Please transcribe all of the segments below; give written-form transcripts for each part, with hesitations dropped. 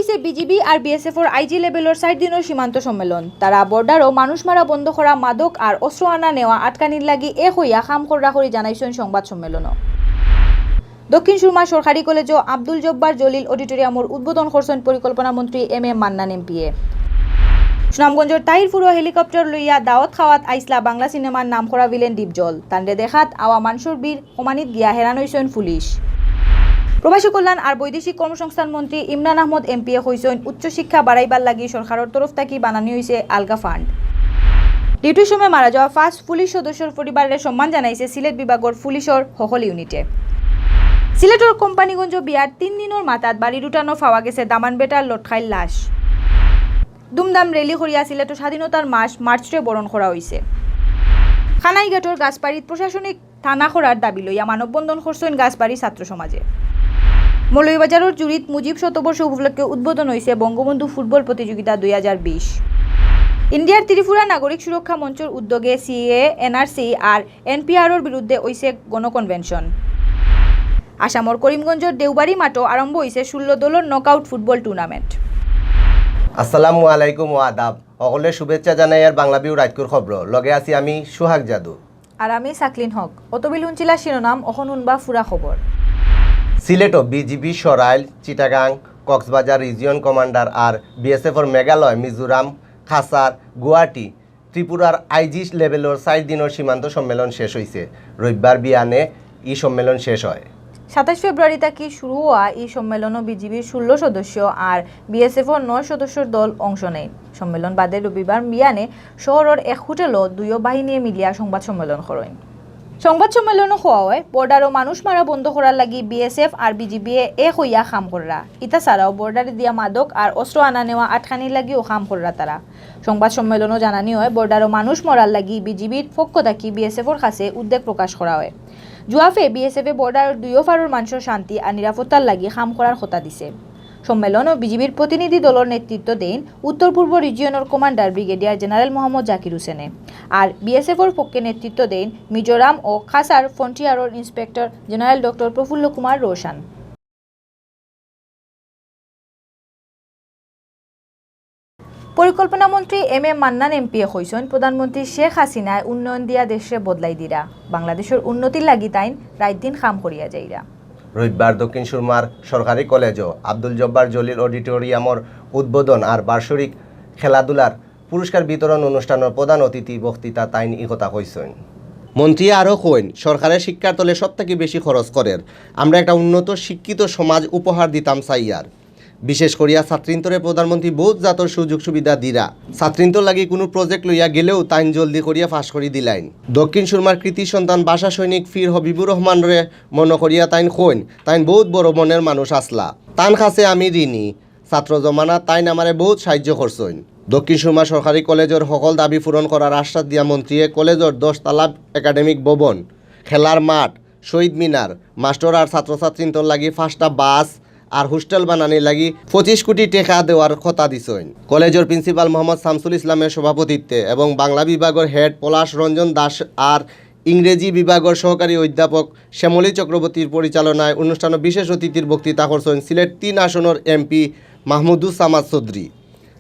হয়েছে বিজিবি আর বিএসএফর আইজি লেভেলের 4 দিনের সীমান্ত সম্মেলন। তারা বর্ডারও মানুষ মারা বন্ধ করা, মাদক আর অস্ত্র আনা নেওয়া আটকানির লাগি এক হইয়া খাম করা করে জানাইছেন সংবাদ সম্মেলনও। দক্ষিণ সুরমা সরকারি কলেজও আব্দুল জব্বার জলিল অডিটোরিয়ামর উদ্বোধন করছেন পরিকল্পনা মন্ত্রী এম এ মান্নান এমপিএ। সুনামগঞ্জের তাহিরপুর হেলিকপ্টার লইয়া দাওয়াত খাওয়াত আইসলা বাংলা সিনেমার নাম করা ভিলেন ডিপজল। তান্ডে দেখাত আওয়া মানসুর বীর কমানিত গিয়া হেরান হইছেন পুলিশ। প্রবাসী কল্যাণ আর বৈদেশিক কর্মসংস্থান মন্ত্রী ইমরান আহমদ এমপিএ কইছেন উচ্চশিক্ষা বাড়াইবার লাগি সরকারের তরফ থেকে বানানি হয়েছে আলগা ফান্ড। ডিউটির সময় মারা যাওয়া 5 পুলিশ সদস্যর পরিবারের সম্মান জানাইছে সিলেট বিভাগের পুলিশের সকল ইউনিটে। সিলেটের কোম্পানিগঞ্জ বিয়ার 3 দিনের মাথাত বাড়ির উঠানো পাওয়া গেছে দামানবেটার লটখাইল লাশ। দুমদাম রেলি করিয়া সিলেটের স্বাধীনতার মাস মার্চে বরণ করা হয়েছে। খানাইঘাটর গাছবাড়িত প্রশাসনিক থানা করার দাবি লইয়া মানববন্ধন করছেন গাছবাড়ি ছাত্র সমাজে। মৌলভীবাজারের জুরিত মুজিব শতবর্ষ উপলক্ষে উদ্বোধন হয়েছে বঙ্গবন্ধু ফুটবল প্রতিযোগিতা 2020। ইন্ডিয়ার ত্রিপুরা নাগরিক সুরক্ষা মঞ্চের উদ্যোগে সিএ, এনআরসি আর এনপিআরের বিরুদ্ধে হয়েছে গণকনভেনশন। আসামর করিমগঞ্জের দেওবাড়ি মাঠও আরম্ভ হয়েছে 16 দলের নকআউট ফুটবল টুর্নামেন্ট। আসসালামু আলাইকুম ও আদাব। সকলে শুভেচ্ছা জানাই আর বাংলাভিউ রাজকুর খবর লগে আছি আমি সুহাগ জাদু আর আমি সাকলিন হক। অতবিল হুঞ্চিলা শিরোনাম অখন উনবা ফুরা খবর। সিলেটও BGB Sarail, Chittagong, Cox's Bazar region commander আর বিএসএফর মেঘালয়, মিজোরাম, খাসার, গুয়াহাটি, ত্রিপুরার আইজি লেভেলের 4 দিনের সীমান্ত সম্মেলন শেষ হয়েছে। রবিবার বিয়ানে এই সম্মেলন শেষ হয়। 27 ফেব্রুয়ারি থেকে শুরু হওয়া এই সম্মেলনও বিজিবির 16 সদস্য আর বিএসএফর 9 সদস্যর দল অংশ নেয়। সম্মেলন বাদে রবিবার বিয়ানে শহরের এক হোটেলও 2 বাহিনী মিলিয়া সংবাদ সম্মেলন করেন। সংবাদ সম্মেলনও হওয়া হয় বর্ডারও মানুষ মারা বন্ধ করার লাগি বিএসএফ আর বিজিবি এক হইয়া খাম করা। ইতা ছাড়াও বর্ডারে দিয়া মাদক আর অস্ত্র আনা নেওয়া আটকানির লাগিও খাম করা তারা। সংবাদ সম্মেলনও জানানি হয় বর্ডারও মানুষ মরার লাগি বিজিবির পক্ষ থাকি বিএসএফর কাছে উদ্বেগ প্রকাশ করা হয়। জুয়াফে বিএসএফে বর্ডার 2 ফারুর মানুষের শান্তি আর নিরাপত্তার লাগি খাম করার কথা দিছে। সম্মেলনও বিজিবির প্রতিনিধি দলের নেতৃত্ব দেন উত্তর পূর্ব রিজিয়নের commander brigadier general Mohammad Zakir হোসেনে। আর বিএসএফর পক্ষে নেতৃত্ব দেন মিজোরাম ও খাসার ফ্রন্টিয়ারের inspector general doctor Prafulla Kumar Roshan. পরিকল্পনা মন্ত্রী এম এ মান্নান এমপিএ কইছেন প্রধানমন্ত্রী শেখ হাসিনায় উন্নয়ন দিয়া দেশে বদলাই দিরা, বাংলাদেশের উন্নতির লাগি তাইন রাত দিন কাম করিয়া যাইরা। রবিবার দক্ষিণ সুরমার সরকারি কলেজও আব্দুল জব্বার জলিল অডিটোরিয়ামর উদ্বোধন আর বার্ষিক খেলাধুলার পুরস্কার বিতরণ অনুষ্ঠানের প্রধান অতিথি বক্তৃতা তাইন ই কথা কইছেন। মন্ত্রী আরও কইন সরকারের শিক্ষার তলে সবথেকে বেশি খরচ করেন। আমরা একটা উন্নত শিক্ষিত সমাজ উপহার দিতাম চাইয়ার। বিশেষ করিয়া ছাত্রীন্তরে প্রধানমন্ত্রী বহুত জাতর সুযোগ সুবিধা দিরা। ছাত্রীন্তর লাগি কোনো প্রজেক্ট লইয়া গেলেও তাইন জলদি করিয়া ফাঁস করি দিলাইন। দক্ষিণ সুরমার কৃতি সন্তান বাসা সৈনিক ফির হবিবুর রহমানরে মনে করিয়া তাইন কইন তাইন বহুত বড় মনের মানুষ আসলা। তান কাছে আমি ঋণী। ছাত্র জমানা তাইন আমারে বহুত সাহায্য করছেন। দক্ষিণ সুরমা সরকারি কলেজের সকল দাবি পূরণ করার আশ্বাস দিয়া মন্ত্রীয়ে কলেজের 10 তালা একাডেমিক ভবন, খেলার মাঠ, শহীদ মিনার, মাস্টার আর ছাত্রছাত্রীন্তর লাগি 5টা বাস আর হোস্টেল বানানির লাগি 25 কোটি টাকা দেওয়ার কথা দিছেন। কলেজের প্রিন্সিপাল মোহাম্মদ শামসুল ইসলামের সভাপতিত্বে এবং বাংলা বিভাগের হেড পলাশ রঞ্জন দাস আর ইংরেজি বিভাগের সহকারী অধ্যাপক শ্যামলী চক্রবর্তীর পরিচালনায় অনুষ্ঠানে বিশেষ অতিথির বক্তৃতা করছেন সিলেট 3 আসনের এমপি মাহমুদুস সামাদ চৌধুরী,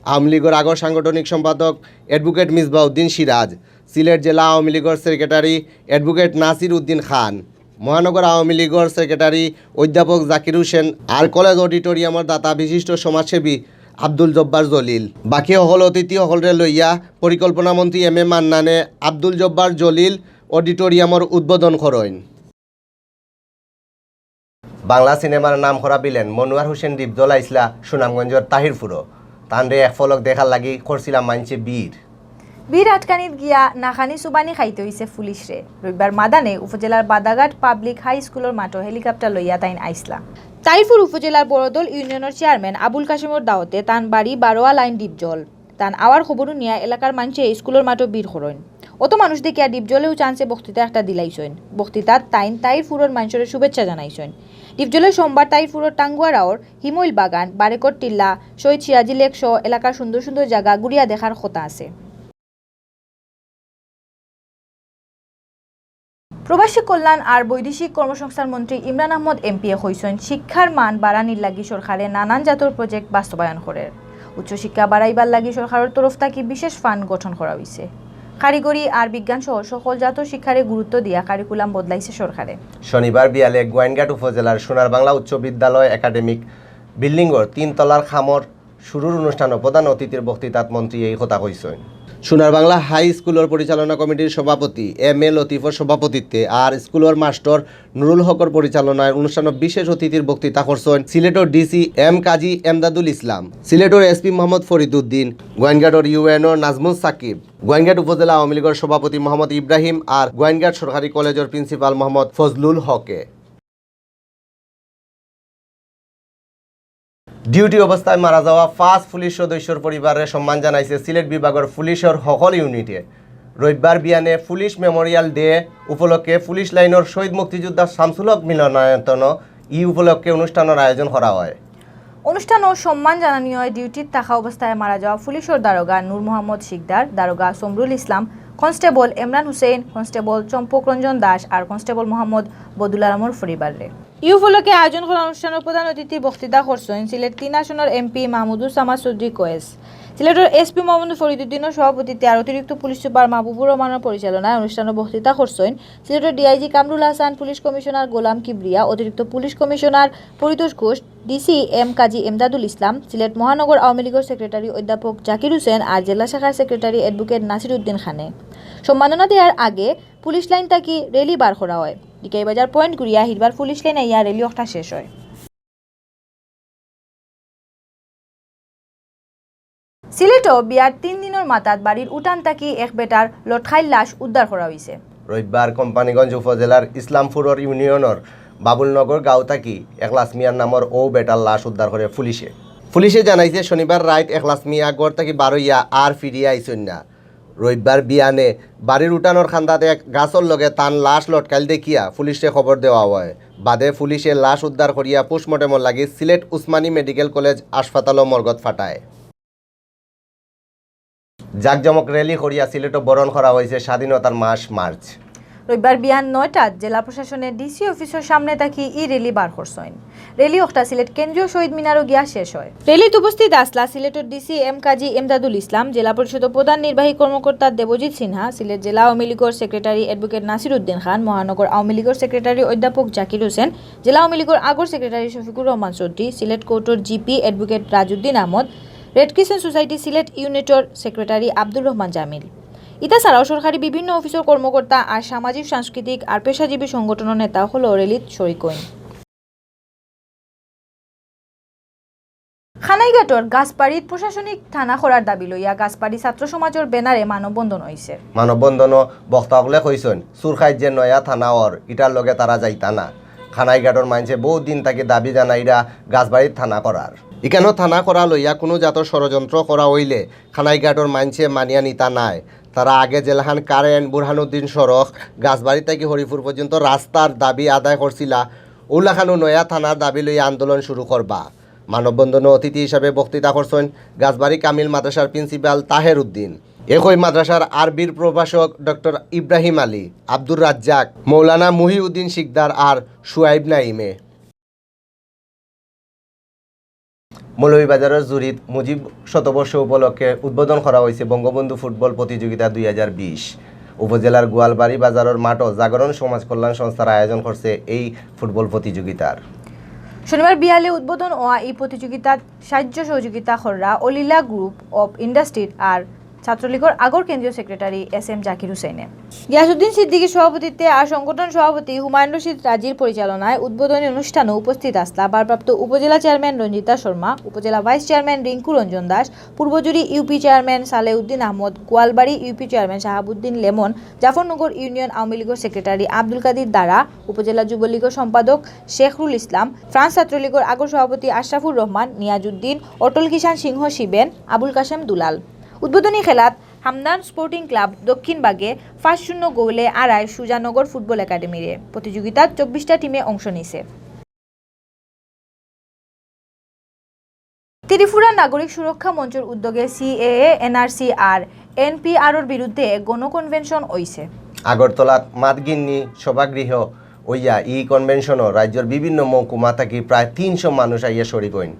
আওয়ামী লীগের আগর সাংগঠনিক সম্পাদক অ্যাডভোকেট মিসবাউদ্দিন সিরাজ, সিলেট জেলা আওয়ামী লীগের সেক্রেটারি অ্যাডভোকেট নাসির উদ্দিন খান, মহানগর আওয়ামী লীগের সেক্রেটারি অধ্যাপক জাকির হোসেন আর কলেজ অডিটোরিয়ামের দাতা বিশিষ্ট সমাজসেবী আব্দুল জব্বার জলিল। বাকি সকল অতিথি সকলরে লইয়া পরিকল্পনা মন্ত্রী এম এ মান্নানে আব্দুল জব্বার জলিল অডিটোরিয়ামের উদ্বোধন করেন। বাংলা সিনেমার নাম করা বিলেন মনোয়ার হোসেন ডিপজল আইসলা সুনামগঞ্জের তাহিরপুরও। তানরে এক ফলক দেখার লাগি করছিলাম মানছে বীর আটকানিত গিয়া নাখানি সুবানি খাইতে হইছে পুলিশরে। রবিবার মাদানে উপজেলার বাদাঘাট পাবলিক হাই স্কুলের মাঠে হেলিকপ্টার লইয়া তাইন আইসলা। তাইরপুর উপজেলার বড়দল ইউনিয়নের চেয়ারম্যান আবুল কাশিমর দাওতে তান বাড়ি বারোয়া লাইন ডিপজল। তান আওয়ার খবরও নিয়া এলাকার মানুষে স্কুলের মাঠে বীর করেন। অত মানুষ দেখিয়া ডিপজলেও চান্সে বক্তৃতা একটা দিলাইছেন। বক্তৃতার তাইন তাইরপুরের মানুষের শুভেচ্ছা জানাইছেন। ডিপজলে সোমবার তাইরপুরের টাঙ্গুয়া রাওর হিমইল বাগান, বারেকর টিল্লা, শহীদ সিরাজি লেক সহ এলাকার সুন্দর সুন্দর জায়গা ঘুরিয়া দেখার কথা আছে। প্রবাসী কল্যাণ আর বৈদেশিক কর্মসংস্থান মন্ত্রী ইমরান আহমদ এমপিএ কইছেন শিক্ষার মান বাড়ানির লাগি সরকারে নানান জাতর প্রজেক্ট বাস্তবায়ন করে। উচ্চশিক্ষা বাড়াইবার লাগি সরকারের তরফ থেকে বিশেষ ফান্ড গঠন করা হয়েছে। কারিগরি আর বিজ্ঞান সহ সকল জাতর শিক্ষারে গুরুত্ব দিয়া কারিকুলাম বদলাইছে সরকারে। শনিবার বিয়ালে গোয়াইনঘাট উপজেলার সোনার বাংলা উচ্চ বিদ্যালয় একাডেমিক বিল্ডিংর 3 তলার খামর শুরুর অনুষ্ঠানে প্রধান অতিথির বক্তৃতাত মন্ত্রী এই কথা কইছেন। সোনার বাংলা হাই স্কুলের পরিচালনা কমিটির সভাপতি এম এ লতিফর সভাপতিত্বে আর স্কুলের মাস্টার নুরুল হকর পরিচালনায় অনুষ্ঠানে বিশেষ অতিথির বক্তৃতা করছেন সিলেটের ডিসি এম কাজী এমদাদুল ইসলাম, সিলেটের এসপি মোহাম্মদ ফরিদুদ্দিন, গোয়াইনঘাটের ইউএনও নাজমুল সাকিব, গোয়াইনঘাট উপজেলা আওয়ামী লীগের সভাপতি মোহাম্মদ ইব্রাহিম আর গোয়াইনঘাট সরকারি কলেজের প্রিন্সিপাল মোহাম্মদ ফজলুল হকে। ডিউটি অবস্থায় মারা যাওয়া 5 পুলিশ সদস্যর পরিবারের সম্মান জানাইছে সিলেট বিভাগের পুলিশের সকল ইউনিটে। রবিবার বিয়ানে পুলিশ মেমোরিয়াল ডে উপলক্ষে পুলিশ লাইনের শহীদ মুক্তিযোদ্ধা শামসুল হক মিলনায়তন উপলক্ষে অনুষ্ঠানের আয়োজন করা হয়। অনুষ্ঠান ও সম্মান জানানি হয় ডিউটির থাকা অবস্থায় মারা যাওয়া পুলিশের দারোগা নূর মোহাম্মদ শিকদার, দারোগা সমরুল ইসলাম, কনস্টেবল ইমরান হুসেন, কনস্টেবল চম্পক রঞ্জন দাস আর কনস্টেবল মোহাম্মদ বদুল আলমর পরিবারে। এই উপলক্ষে আয়োজন করা অনুষ্ঠানের প্রধান অতিথি বক্তৃতা করছেন সিলেট 3 আসনের এমপি মাহমুদুর সামাদ চৌধুরী কোয়েস। সিলেটের এসপি মোহাম্মদ ফরিদুদ্দিনের সভাপতিত্বে আর অতিরিক্ত পুলিশ সুপার মাহবুবুর রহমানের পরিচালনায় অনুষ্ঠানে বক্তৃতা করছেন সিলেটের DIG Kamrul Hasan, police commissioner Golam Kibria, অতিরিক্ত police commissioner Paritosh Ghosh, DC M Kazi Emdadul Islam, Sylhet মহানগর আওয়ামী লীগের সেক্রেটারি অধ্যাপক জাকির হোসেন আর জেলা শাখার সেক্রেটারি অ্যাডভোকেট নাসির উদ্দিন খানে। সম্মাননা দেওয়ার আগে পুলিশ লাইন থাকি রেলি বার করা হয়। ডিকাই বাজার পয়েন্ট ঘুরিয়া হিরবার পুলিশ লাইন আইয়া রেলি একটা শেষ হয়। সিলেটও বিয়ার 3 দিনের মাথাত বাড়ির উঠান থাকি এক বেটার লটখাইল লাশ উদ্ধার করা হয়েছে। রবিবার কোম্পানিগঞ্জ উপজেলার ইসলামপুর ইউনিয়নের বাবুলনগর গাঁও থাকি একলাস মিয়ার নামের ও বেটার লাশ উদ্ধার করে পুলিশে জানাইছে শনিবার রাত একলাস মিয়া গড় থাকি বারইয়া আর ফিরিয়া আইসন না। রবিবার বিয়ানে বাড়ির উঠানোর খান্দাতে এক গাছর লগে তান লাশ লটকাইল দেখিয়া পুলিশে খবর দেওয়া হয়। বাদে পুলিশে লাশ উদ্ধার করিয়া পোস্টমর্টেমর লাগি সিলেট উসমানী মেডিকেল কলেজ হাসপাতাল মর্গত ফাটায়। জাকজমক রেলি করিয়া সিলেটও বরণ করা হয়েছে স্বাধীনতার মাস মার্চ। রবিবার বিয়ান 9টাত জেলা প্রশাসনের ডিসি অফিসের সামনে থাকি ই রেলি বার করছেন। রেলি ওটা সিলেট কেন্দ্রীয় শহীদ মিনারও গিয়া শেষ হয়। রেলিতে উপস্থিত আসলা সিলেটের ডিসি এম কাজী এমদাদুল ইসলাম, জেলা পরিষদের প্রধান নির্বাহী কর্মকর্তা দেবজিৎ সিনহা, সিলেট জেলা আওয়ামী লীগের সেক্রেটারি অ্যাডভোকেট নাসির উদ্দিন খান, মহানগর আওয়ামী লীগের সেক্রেটারি অধ্যাপক জাকির হোসেন, জেলা আওয়ামী লীগের আগর সেক্রেটারি শফিকুর রহমান চৌধুরী, সিলেট কোর্টের GP advocate Rajuddin Ahmed, red crescent society Sylhet ইউনিটের সেক্রেটারি আব্দুর রহমান জামিল। ইতা ছাড়াও সরকারি বিভিন্ন অফিসের কর্মকর্তা আর সামাজিক সাংস্কৃতিক আর পেশাজীবী সংগঠনের নেতা হল রেলিত শরিক হইন। খানাইঘাটর গাছপাড়িত প্রশাসনিক থানা করার দাবি লইয়া গাছপাড়ি ছাত্র সমাজের ব্যানারে মানববন্ধন হয়েছে। মানববন্ধন বক্তাসকলে কইছেন সুরখাইত যে নয়া থানাওর ইটার লগে তারা যাইতা না। খানাইঘাটর মানছে বহু দিন তাকে দাবি জানাইরা গাছবাড়িত থানা করার। ইখানো থানা করা লইয়া কোনো জাতর ষড়যন্ত্র করা হইলে খানাইঘাটর মানছে মানিয়া নিতা নাই। তারা আগে জেলাখান কারেন্ট বুরহানুদ্দিন সড়ক গাছবাড়ি থেকে হরিপুর পর্যন্ত রাস্তার দাবি আদায় করছিলা, ওলাখানো নয়া থানার দাবি লইয়া আন্দোলন শুরু করবা। মানববন্ধনে অতিথি হিসাবে বক্তৃতা করছেন গাছবাড়ি কামিল মাদ্রাসার প্রিন্সিপাল তাহের উদ্দিন, একই মাদ্রাসার আরবির প্রভাষক ডক্টর ইব্রাহিম আলী, আব্দুর রাজ্জাক, মৌলানা মুহিউদ্দিন শিকদার আর সুয়াইব নাইমে। মৌলভীবাজারের জুরিত মুজিব শতবর্ষ উপলক্ষে উদ্বোধন করা হয়েছে বঙ্গবন্ধু ফুটবল প্রতিযোগিতা 2020। উপজেলার গোয়ালবাড়ি বাজারের মাঠও জাগরণ সমাজ কল্যাণ সংস্থার আয়োজন করছে এই ফুটবল প্রতিযোগিতার। শনিবার বিয়ালে উদ্বোধন হওয়া এই প্রতিযোগিতার সাহায্য সহযোগিতা কররা অলিলা গ্রুপ অব ইন্ডাস্ট্রির আর ছাত্রলীগের আগর কেন্দ্রীয় সেক্রেটারি এস এম জাকির হুসেনে। গিয়াসউদ্দিন সিদ্দিকীর সভাপতিত্বে আর সংগঠন সভাপতি হুমায়ুন রশিদ রাজির পরিচালনায় উদ্বোধনী অনুষ্ঠানে উপস্থিত আসলা ভারপ্রাপ্ত উপজেলা chairman Ranjita Sharma, upazila vice chairman Rinku Ranjan Das, Purbajuri UP chairman Saleuddin Ahmad, Goalbari UP chairman Shahabuddin Lemon, Jafarnagar union Awami লীগের সেক্রেটারি আব্দুল কাদির দারা, উপজেলা যুবলীগের সম্পাদক শেখরুল ইসলাম, ফ্রান্স ছাত্রলীগের আগর সভাপতি আশরাফুর রহমান, নিয়াজউদ্দিন, অটল কিষাণ সিংহ শিবেন, আবুল কাশেম দুলাল। উদ্বোধনী খেলাত হামদান স্পোর্টিং ক্লাব দক্ষিণবাগে 5-0 গোলে আড়ায় সুজানগর ফুটবল একাডেমিরে। প্রতিযোগিতার 24টা টিমে অংশ নিছে। ত্রিপুরা নাগরিক সুরক্ষা মঞ্চের উদ্যোগে সিএএ, এনআরসি আর এনপিআরর বিরুদ্ধে গণকনভেনশন হইছে। আগরতলাত মাতগিন্নি সভাগৃহ ওইয়া ই কনভেনশনও রাজ্যের বিভিন্ন মহকুমা থাকি প্রায় 300 মানুষ আইয়া শরিক হইন।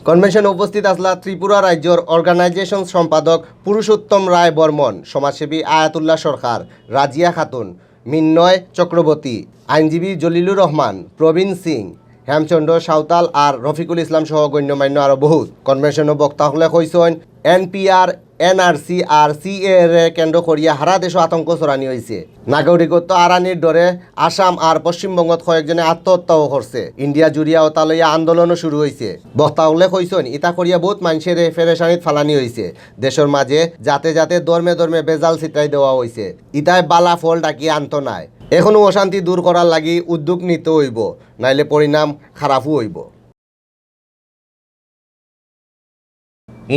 কনভেনশনে উপস্থিত আসলা ত্রিপুরা রাজ্যর অর্গানাইজেশন সম্পাদক পুরুষোত্তম রায় বর্মন, সমাজসেবী আয়াতুল্লাহ সরকার, রাজিয়া খাতুন, মিন্নয় চক্রবর্তী, আইনজীবী জলিলুর রহমান, প্রবীণ সিং, হেমচন্দ্র সাঁওতাল আর রফিকুল ইসলাম সহ গণ্যমান্য আরও বহুত। কনভেনশনের বক্তাসকলে কইছেন এনপিআর, এনআরসি আর সিএ কেন্দ্র করিয়া সারা দেশ আতঙ্ক ছড়ানি হয়েছে। নাগরিকত্ব আরানির ডরে আসাম আর পশ্চিমবঙ্গত কয়েকজনে আত্মহত্যাও করছে। ইন্ডিয়া জুড়িয়া ওতা লইয়া আন্দোলনও শুরু হয়েছে। বক্তাসকলে কইছেন ইতা করিয়া বহুত মানুষের ফেরেশানিত ফালানি হয়েছে। দেশের মাঝে যাতে যাতে ধর্মে ধর্মে বেজাল ছিটাই দেওয়া হয়েছে। ইতায় বালা ফল ডাকি আনত নাই। এখনো অশান্তি দূর করার লাগি উদ্যোগ নিতে হইব, নাইলে পরিণাম খারাপও হইব।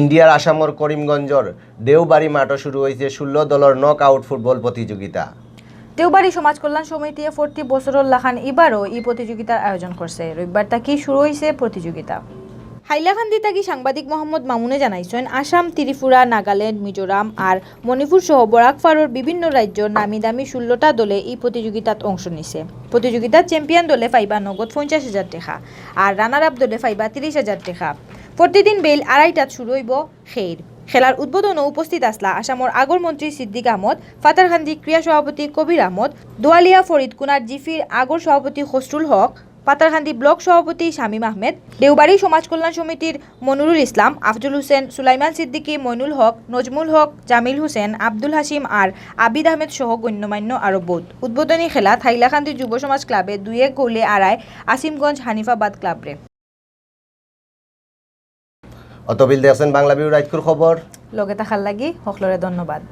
ইন্ডিয়ার আসামর করিমগঞ্জর দেওবাড়ি মাঠে শুরু হয়েছে 16 দলের নক আউট ফুটবল প্রতিযোগিতা। দেওবাড়ি সমাজ কল্যাণ সমিতিয়ে 40 বছরের লাখান এবারও এই প্রতিযোগিতার আয়োজন করছে। রবিবার তাকি শুরু হয়েছে প্রতিযোগিতা। হাইলাকান্দি তাকি সাংবাদিক মোহাম্মদ মামুনে জানাইছেন আসাম, ত্রিপুরা, নাগাল্যান্ড, মিজোরাম আর মণিপুর সহ বরাকফারর বিভিন্ন রাজ্যের নামি দামি 16টা দলে এই প্রতিযোগিতাত অংশ নিছে। প্রতিযোগিতার চ্যাম্পিয়ন দলে পাইবা নগদ 50,000 টাকা আর রানার আপ দলে পাইবা 30,000 টাকা। প্রতিদিন বেল 2:30টাত শুরু হইব খের। খেলার উদ্বোধনও উপস্থিত আসলা আসামর আগর মন্ত্রী সিদ্দিক আহমদ, ফাতারখান্দি ক্রীড়া সভাপতি কবির আহমদ, দোয়ালিয়া ফরিদকুনার জিফির আগর সভাপতি খসরুল হক, পাতারখান্দি ব্লক সভাপতি শামীম আহমেদ, দেওবাড়ি সমাজ কল্যাণ সমিতির মনুরুল ইসলাম, আফজুল হোসেন, সুলাইমান সিদ্দিকী, মইনুল হক, নজমুল হক, জামিল হোসেন, আব্দুল হাসিম আর আবিদ আহমেদ সহ গণ্যমান্য আরো বোধ। উদ্বোধনী খেলা হাইলাকান্দি যুব সমাজ ক্লাবে 2-1 গোলে আড়ায় আসিমগঞ্জ হানিফাবাদ ক্লাবরে। অতবিল দেখছেন বাংলাভিউ রাইটকুর খবর। লগে থাকার লাগি সকলরে ধন্যবাদ।